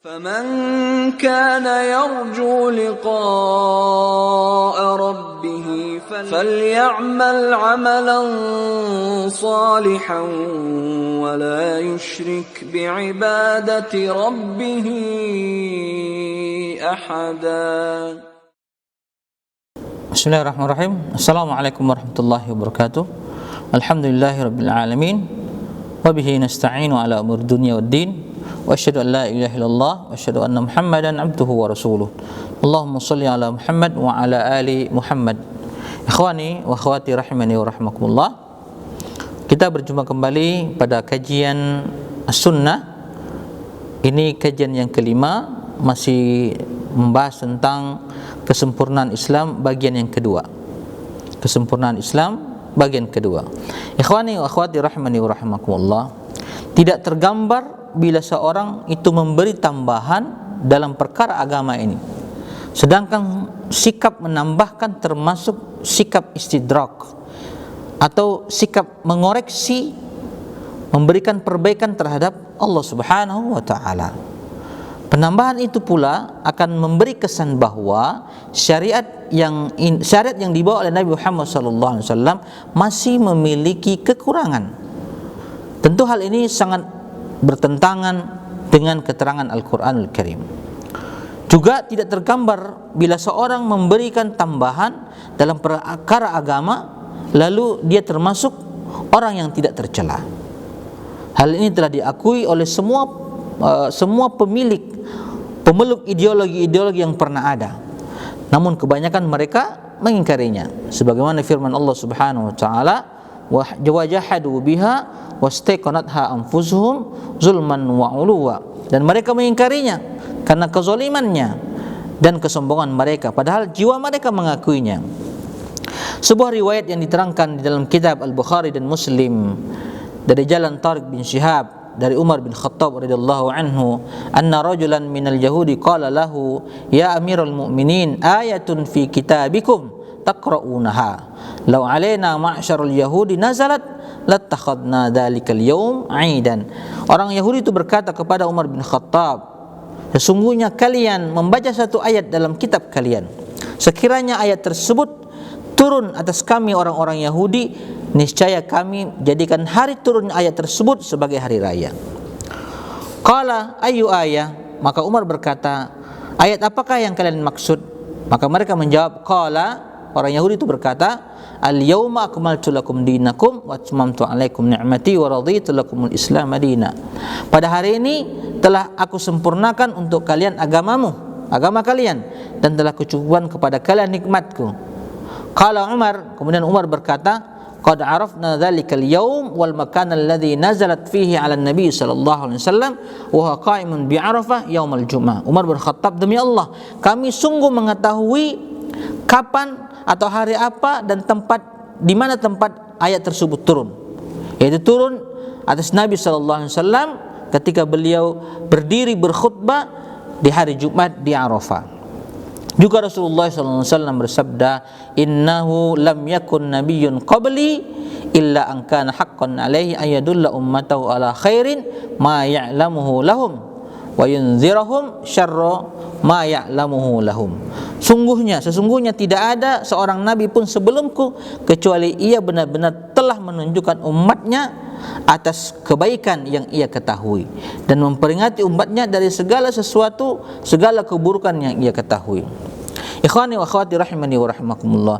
فمن كان يرجو لقاء ربه فليعمل عملا صالحا ولا يشرك بعبادة ربه أحدا. Bismillahirrahmanirrahim. Assalamualaikum warahmatullahi wabarakatuh. Alhamdulillahirabbil alamin. Wa bihi nasta'inu ala umur dunya waddin. Wa asyhadu an la ilaha illallah wa asyhadu anna Muhammadan abduhu wa rasuluh. Allahumma shalli ala Muhammad wa ala ali Muhammad. Ikhwani wa akhwati rahimani wa rahimakumullah. Kita berjumpa kembali pada kajian As-Sunnah. Ini kajian yang kelima, masih membahas tentang kesempurnaan Islam bagian yang kedua. Kesempurnaan Islam bagian kedua. Ikhwani wa akhwati rahimani wa rahimakumullah. Tidak tergambar bila seorang itu memberi tambahan dalam perkara agama ini, sedangkan sikap menambahkan termasuk sikap istidrak atau sikap mengoreksi, memberikan perbaikan terhadap Allah Subhanahu wa taala. Penambahan itu pula akan memberi kesan bahwa syariat yang dibawa oleh Nabi Muhammad SAW masih memiliki kekurangan. Tentu hal ini sangat bertentangan dengan keterangan Al-Quranul Karim. Juga tidak tergambar bila seorang memberikan tambahan dalam perkara agama lalu dia termasuk orang yang tidak tercela. Hal ini telah diakui oleh semua pemeluk ideologi-ideologi yang pernah ada. Namun kebanyakan mereka mengingkarinya, sebagaimana firman Allah Subhanahu wa taala, wa jahadu biha wastaqanatha anfusuhum zulman wa uluwa, dan mereka mengingkarinya karena kezalimannya dan kesombongan mereka, padahal jiwa mereka mengakuinya. Sebuah riwayat yang diterangkan di dalam kitab Al-Bukhari dan Muslim dari jalan Tariq bin Syihab dari Umar bin Khattab radhiyallahu anhu, anna rajulan minal yahudi qala lahu ya amiral mu'minin ayatun fi kitabikum taqra'unaha law alaina ma'syarul yahudi nazalat lattakhadna dhalikal yawm 'aidan. Orang Yahudi itu berkata kepada Umar bin Khattab, sesungguhnya kalian membaca satu ayat dalam kitab kalian, sekiranya ayat tersebut turun atas kami orang-orang Yahudi, niscaya kami jadikan hari turun ayat tersebut sebagai hari raya. Qala ayu ayah, maka Umar berkata, ayat apakah yang kalian maksud? Maka mereka menjawab, qala, orang Yahudi itu berkata, al yauma akmaltu lakum dinakum wa atmamtu alaikum ni'mati wa raditu lakumul islam madina. Pada hari ini telah aku sempurnakan untuk kalian agama kalian, dan telah kucukupkan kepada kalian nikmatku. Qala Umar, kemudian Umar berkata, qad arafna dzalikal yaum wal makan alladhi nazalat fihi 'ala an-nabi sallallahu alaihi wasallam wa huwa qa'imun bi Arafah yaumal Jum'ah. Umar bin Khattab, demi Allah, kami sungguh mengetahui kapan atau hari apa dan tempat di mana tempat ayat tersebut turun, yaitu turun atas Nabi sallallahu alaihi wasallam ketika beliau berdiri berkhutbah di hari Jumat di Arafah. Juga Rasulullah SAW bersabda, innahu lam yakun nabiyyun qabli illa an kana haqqan alaihi ayadulla ummatahu ala khairin ma ya'lamuhu lahum wa yunzirahum syarra ma ya'lamuhu lahum. Sesungguhnya tidak ada seorang nabi pun sebelumku kecuali ia benar-benar telah menunjukkan umatnya atas kebaikan yang ia ketahui dan memperingati umatnya dari segala sesuatu, segala keburukan yang ia ketahui. Ikhwani wa akhwati rahimani wa rahimakumullah.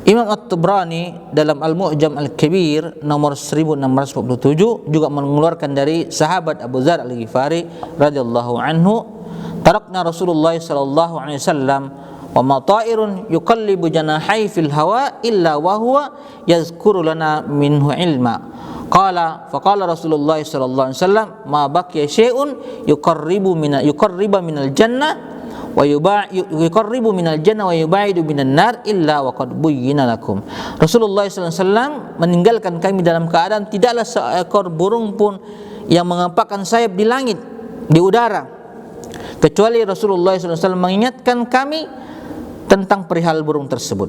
Imam At-Tabrani dalam Al-Mu'jam Al-Kabir nomor 1647 juga mengeluarkan dari sahabat Abu Dzar Al-Ghifari radhiyallahu anhu, tarakna Rasulullah sallallahu alaihi wasallam wa ma ta'irun yuqallibu janahi fil hawa illa wa huwa yazkuru lana minhu ilma. Faqala Rasulullah sallallahu alaihi wasallam, ma baqiya syai'un yuqarribu minal jannah wa yuqarribu minal jannah wa yubaidu minan nar illa wa qad buyyina lakum. Rasulullah sallallahu alaihi wasallam meninggalkan kami dalam keadaan tidaklah seekor burung pun yang mengepakkan sayap di langit, di udara, kecuali Rasulullah sallallahu alaihi wasallam mengingatkan kami tentang perihal burung tersebut.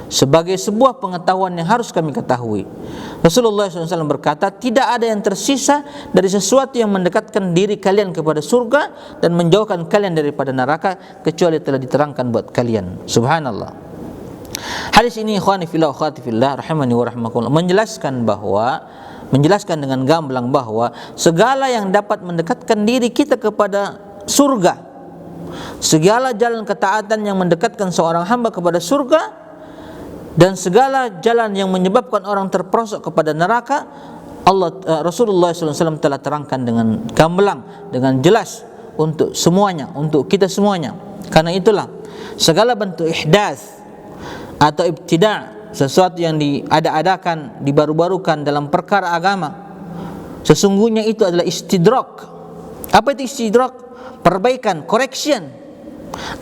sebagai sebuah pengetahuan yang harus kami ketahui. Rasulullah SAW berkata, tidak ada yang tersisa dari sesuatu yang mendekatkan diri kalian kepada surga dan menjauhkan kalian daripada neraka kecuali telah diterangkan buat kalian. Subhanallah. Hadis ini ikhwani fillah wa akhwati fillah rahimani wa rahimakumullah menjelaskan dengan gamblang bahwa segala yang dapat mendekatkan diri kita kepada surga, segala jalan ketaatan yang mendekatkan seorang hamba kepada surga, dan segala jalan yang menyebabkan orang terperosok kepada neraka, Rasulullah SAW telah terangkan dengan gamblang, dengan jelas untuk semuanya, untuk kita semuanya. Karena itulah segala bentuk ihdas atau ibtida', sesuatu yang diada-adakan, dibaru-barukan dalam perkara agama, sesungguhnya itu adalah istidrak. Apa itu istidrak? Perbaikan, correction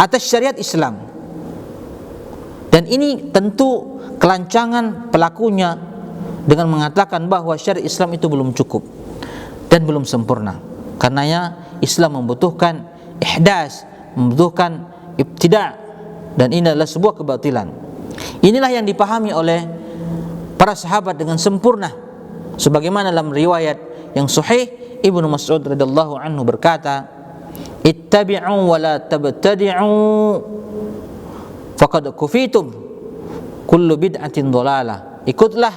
atas syariat Islam. Dan ini tentu kelancangan pelakunya dengan mengatakan bahwa syariat Islam itu belum cukup dan belum sempurna. Karenanya Islam membutuhkan ihdas, membutuhkan ibtida', dan ini adalah sebuah kebatilan. Inilah yang dipahami oleh para sahabat dengan sempurna, sebagaimana dalam riwayat yang sahih Ibnu Mas'ud radhiyallahu anhu berkata, ittabi'u wa la tabtadi'u faqad kufitum kullu bid'atin dhalalah. Ikutlah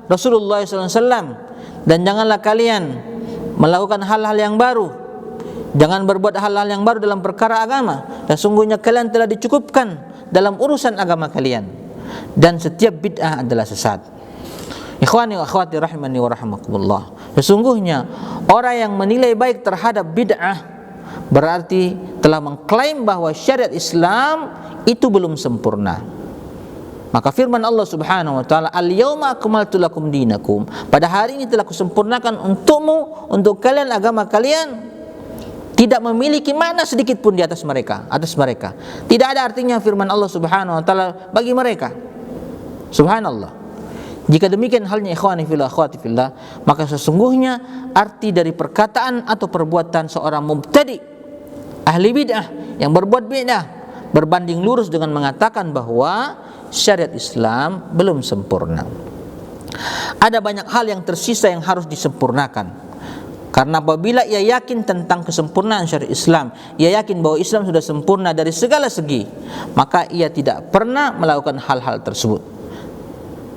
Rasulullah SAW dan janganlah kalian melakukan hal-hal yang baru, jangan berbuat hal-hal yang baru dalam perkara agama, dan sungguhnya kalian telah dicukupkan dalam urusan agama kalian, dan setiap bid'ah adalah sesat. Ikhwani wa akhwati rahimani wa rahimakumullah, sesungguhnya orang yang menilai baik terhadap bid'ah berarti telah mengklaim bahwa syariat Islam itu belum sempurna. Maka firman Allah Subhanahu wa taala, al-yauma akmaltu lakum dinakum, pada hari ini telah kusempurnakan untukmu, untuk kalian agama kalian. Tidak memiliki makna sedikit pun di atas mereka, Tidak ada artinya firman Allah Subhanahu wa taala bagi mereka. Subhanallah. Jika demikian halnya ikhwani fillah akhwati fillah, maka sesungguhnya arti dari perkataan atau perbuatan seorang mubtadi, ahli bid'ah, yang berbuat bid'ah, berbanding lurus dengan mengatakan bahwa syariat Islam belum sempurna. Ada banyak hal yang tersisa yang harus disempurnakan. Karena apabila ia yakin tentang kesempurnaan syariat Islam, ia yakin bahwa Islam sudah sempurna dari segala segi, maka ia tidak pernah melakukan hal-hal tersebut,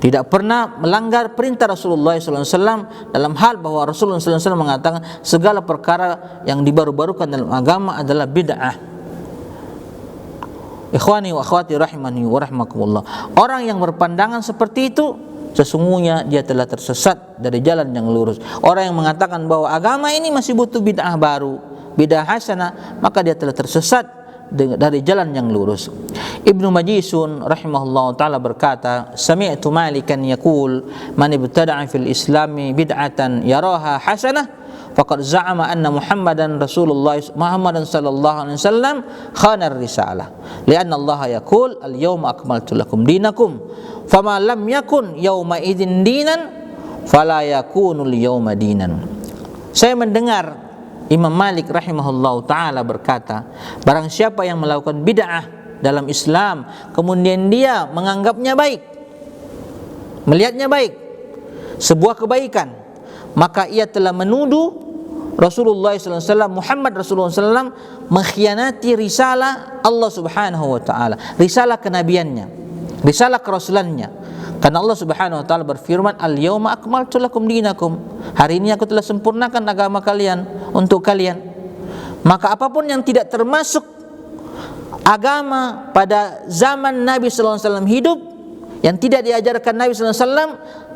tidak pernah melanggar perintah Rasulullah SAW dalam hal bahwa Rasulullah SAW mengatakan segala perkara yang dibaru-barukan dalam agama adalah bid'ah. Ikhwani wa akhwati rahimani wa rahmakumullah, orang yang berpandangan seperti itu sesungguhnya dia telah tersesat dari jalan yang lurus. Orang yang mengatakan bahwa agama ini masih butuh bid'ah baru, bid'ah hasanah, maka dia telah tersesat dari jalan yang lurus. Ibnu Majisun rahimahullah ta'ala berkata, sami'tu Malikan yaqul man ibtada'a fil islami bid'atan yaraha hasanah faqad za'ama anna Muhammadan sallallahu alaihi wasallam khana ar-risalah lianna Allah yaqul al-yawma akmaltu lakum dinakum fama lam yakun yawma idzin dinan fala yakunul yawma dinan. Saya mendengar Imam Malik rahimahullah ta'ala berkata, barang siapa yang melakukan bid'ah dalam Islam kemudian dia menganggapnya baik, melihatnya baik, sebuah kebaikan, maka ia telah menuduh Rasulullah SAW, Muhammad Rasulullah SAW mengkhianati risalah Allah Subhanahu wa ta'ala, risalah kenabiannya, risalah kerasulannya. Karena Allah Subhanahu wa ta'ala berfirman, al-yawma akmaltu lakum dinakum, hari ini aku telah sempurnakan agama kalian untuk kalian. Maka apapun yang tidak termasuk agama pada zaman Nabi sallallahu alaihi wasallam hidup, yang tidak diajarkan Nabi sallallahu alaihi wasallam,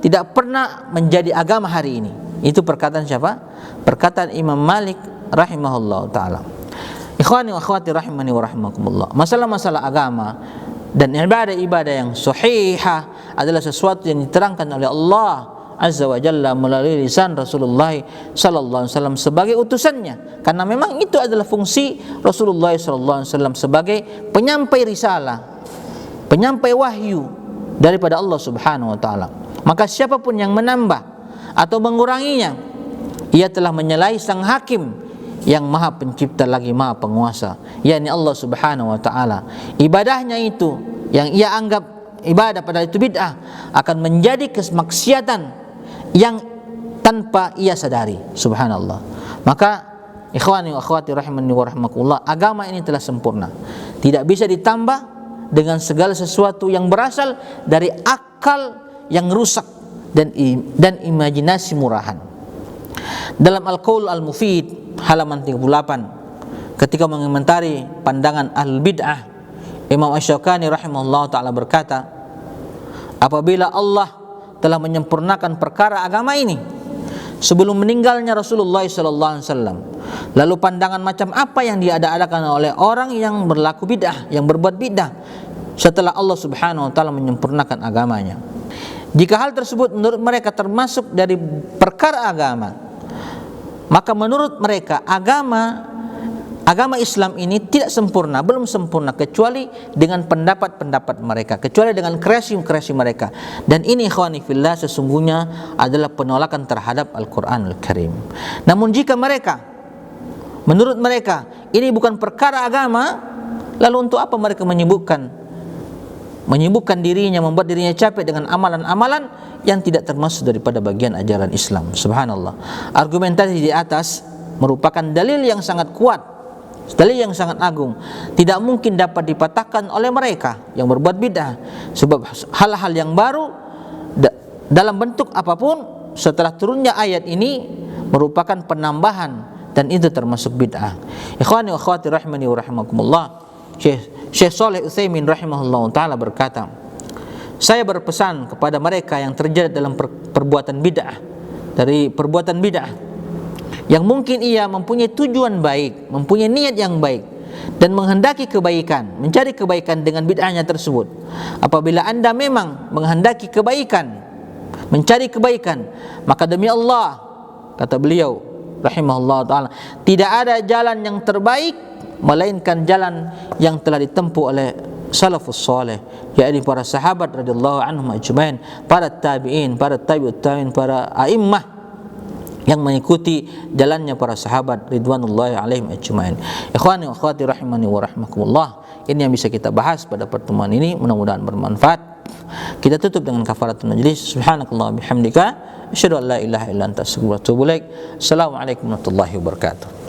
tidak pernah menjadi agama hari ini. Itu perkataan siapa? Perkataan Imam Malik rahimahullah ta'ala. Ikhwani wa akhwati rahimani wa rahimakumullah, masalah-masalah agama dan ibadah-ibadah yang sahihah adalah sesuatu yang diterangkan oleh Allah Azza wa Jalla melalui lisan Rasulullah sallallahu alaihi wasallam sebagai utusannya. Karena memang itu adalah fungsi Rasulullah sallallahu alaihi wasallam sebagai penyampai risalah, penyampai wahyu daripada Allah Subhanahu wa taala. Maka siapapun yang menambah atau menguranginya, ia telah menyalahi sang hakim yang maha pencipta lagi maha penguasa, yakni Allah Subhanahu wa ta'ala. Ibadahnya itu yang ia anggap ibadah padahal itu bid'ah akan menjadi kemaksiatan yang tanpa ia sadari. Subhanallah. Maka ikhwani wa akhwati rahimani wa rahmakumullah, agama ini telah sempurna. Tidak bisa ditambah dengan segala sesuatu yang berasal dari akal yang rusak dan imajinasi murahan. Dalam Al-Qaul Al-Mufid halaman 38, ketika mengomentari pandangan Ahlul Bid'ah, Imam Asy-Syaukani rahimahullah ta'ala berkata, apabila Allah telah menyempurnakan perkara agama ini sebelum meninggalnya Rasulullah SAW, lalu pandangan macam apa yang diada-adakan oleh orang yang berlaku bid'ah, yang berbuat bid'ah setelah Allah Subhanahu wa ta'ala menyempurnakan agamanya? Jika hal tersebut menurut mereka termasuk dari perkara agama, maka menurut mereka agama Islam ini tidak sempurna, belum sempurna kecuali dengan pendapat-pendapat mereka, kecuali dengan kreasi-kreasi mereka. Dan ini ikhwani fillah sesungguhnya adalah penolakan terhadap Al-Quranul Karim. Namun jika menurut mereka ini bukan perkara agama, lalu untuk apa mereka menyibukkan dirinya, membuat dirinya capek dengan amalan-amalan yang tidak termasuk daripada bagian ajaran Islam? Subhanallah. Argumentasi di atas merupakan dalil yang sangat kuat, dalil yang sangat agung, tidak mungkin dapat dipatahkan oleh mereka yang berbuat bid'ah, sebab hal-hal yang baru dalam bentuk apapun setelah turunnya ayat ini merupakan penambahan, dan itu termasuk bid'ah. Ikhwani wa akhwati rahimani wa rahimakumullah, Syekh Shalih Utsaimin rahimahullah ta'ala berkata, saya berpesan kepada mereka yang terjerat dalam perbuatan bid'ah, dari perbuatan bid'ah yang mungkin ia mempunyai tujuan baik, mempunyai niat yang baik dan menghendaki kebaikan, mencari kebaikan dengan bid'ahnya tersebut. Apabila anda memang menghendaki kebaikan, mencari kebaikan, maka demi Allah, kata beliau rahimahullah ta'ala, tidak ada jalan yang terbaik melainkan jalan yang telah ditempuh oleh salafus saleh, yakni para sahabat radhiyallahu anhum ajmain, para tabi'in, para tabi'ut tabi'in, para a'immah yang mengikuti jalannya para sahabat ridwanullahi alaihim ajmain. Ikhwani wa akhwati rahimani wa rahmakumullah, ini yang bisa kita bahas pada pertemuan ini, mudah-mudahan bermanfaat. Kita tutup dengan kafaratul majlis. Subhanakallah bihamdika asyhadu an la ilaha illa anta astaghfiruka wa atubu ilaik. Assalamualaikum warahmatullahi wabarakatuh.